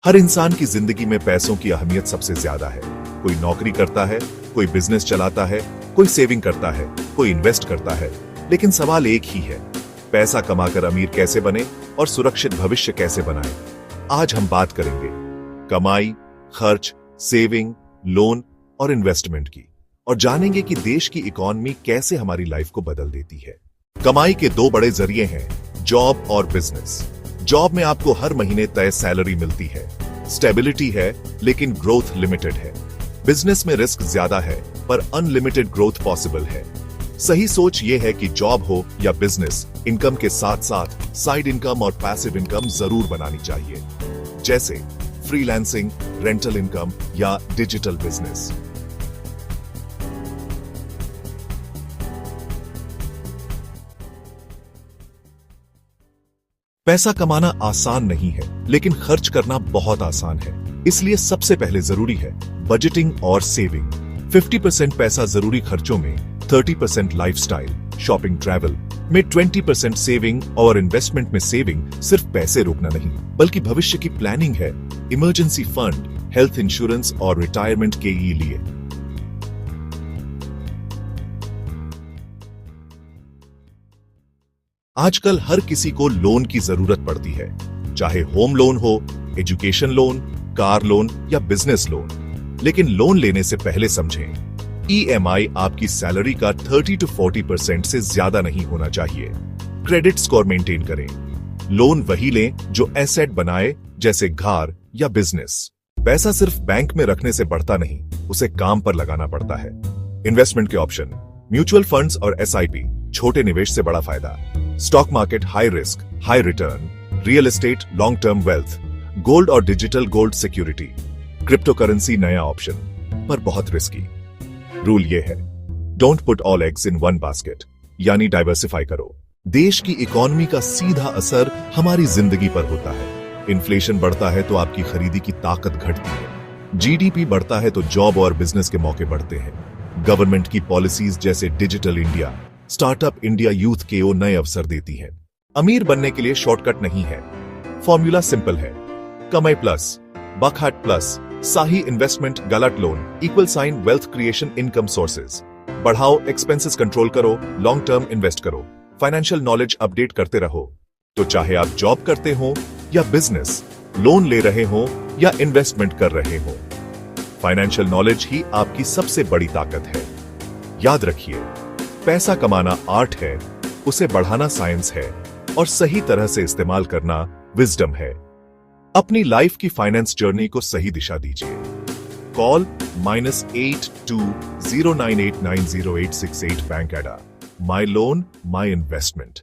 हर इंसान की जिंदगी में पैसों की अहमियत सबसे ज्यादा है। कोई नौकरी करता है, कोई बिजनेस चलाता है, कोई सेविंग करता है, कोई इन्वेस्ट करता है, लेकिन सवाल एक ही है, पैसा कमाकर अमीर कैसे बने और सुरक्षित भविष्य कैसे बनाएं। आज हम बात करेंगे कमाई, खर्च, सेविंग, लोन और इन्वेस्टमेंट की, और जानेंगे कि देश की इकोनॉमी कैसे हमारी लाइफ को बदल देती है। कमाई के दो बड़े जरिए हैं, जॉब और बिजनेस। जॉब में आपको हर महीने तय सैलरी मिलती है, स्टेबिलिटी है, लेकिन ग्रोथ लिमिटेड है। बिजनेस में रिस्क ज्यादा है, पर अनलिमिटेड ग्रोथ पॉसिबल है। सही सोच यह है कि जॉब हो या बिजनेस, इनकम के साथ साथ साइड इनकम और पैसिव इनकम जरूर बनानी चाहिए, जैसे फ्रीलांसिंग, रेंटल इनकम या डिजिटल बिजनेस। पैसा कमाना आसान नहीं है, लेकिन खर्च करना बहुत आसान है। इसलिए सबसे पहले जरूरी है बजटिंग और सेविंग। 50% पैसा जरूरी खर्चों में, 30% लाइफस्टाइल, शॉपिंग, ट्रैवल में, 20% सेविंग और इन्वेस्टमेंट में। सेविंग सिर्फ पैसे रोकना नहीं, बल्कि भविष्य की प्लानिंग है, इमरजेंसी फंड, हेल्थ इंश्योरेंस और रिटायरमेंट के लिए। आजकल हर किसी को लोन की जरूरत पड़ती है, चाहे होम लोन हो, एजुकेशन लोन, कार लोन या बिजनेस लोन। लेकिन लोन लेने से पहले समझें, ईएमआई आपकी सैलरी का 30 to 40% से ज्यादा नहीं होना चाहिए। क्रेडिट स्कोर मेंटेन करें। लोन वही लें जो एसेट बनाए, जैसे घर या बिजनेस। पैसा सिर्फ बैंक में रखने से बढ़ता नहीं, उसे काम पर लगाना पड़ता है। इन्वेस्टमेंट के ऑप्शन, म्यूचुअल फंड्स और एसआईपी, छोटे निवेश से बड़ा फायदा। Stock market, high risk high return. Real estate, long term wealth. Gold और digital gold security. Crypto currency, नया ऑप्शन, पर बहुत रिस्की। रूल ये है, don't put all eggs in one basket, यानी डाइवर्सिफाई करो। देश की इकोनॉमी का सीधा असर हमारी जिंदगी पर होता है। इन्फ्लेशन बढ़ता है तो आपकी खरीदी की ताकत घटती है। जीडीपी बढ़ता है तो जॉब और बिजनेस के मौके बढ़ते हैं। गवर्नमेंट की पॉलिसीज जैसे digital India, startup India youth के नए अवसर देती है। अमीर बनने के लिए शॉर्टकट नहीं है, फॉर्मूला सिंपल है, कमाई प्लस बकहाट प्लस साही इन्वेस्टमेंट गलत loan equal sign wealth creation income sources. बढ़ाओ एक्सपेंसेस, कंट्रोल करो, लॉन्ग टर्म इन्वेस्ट करो, फाइनेंशियल नॉलेज अपडेट करते रहो। तो चाहे आप जॉब करते हो या बिजनेस, लोन ले रहे हो या इन्वेस्टमेंट कर रहे हो, फाइनेंशियल नॉलेज ही आपकी सबसे बड़ी ताकत है। याद रखिए, पैसा कमाना आर्ट है, उसे बढ़ाना साइंस है, और सही तरह से इस्तेमाल करना विजडम है। अपनी लाइफ की फाइनेंस जर्नी को सही दिशा दीजिए। कॉल -8209890868 बैंक एडा। माई लोन, माई इन्वेस्टमेंट।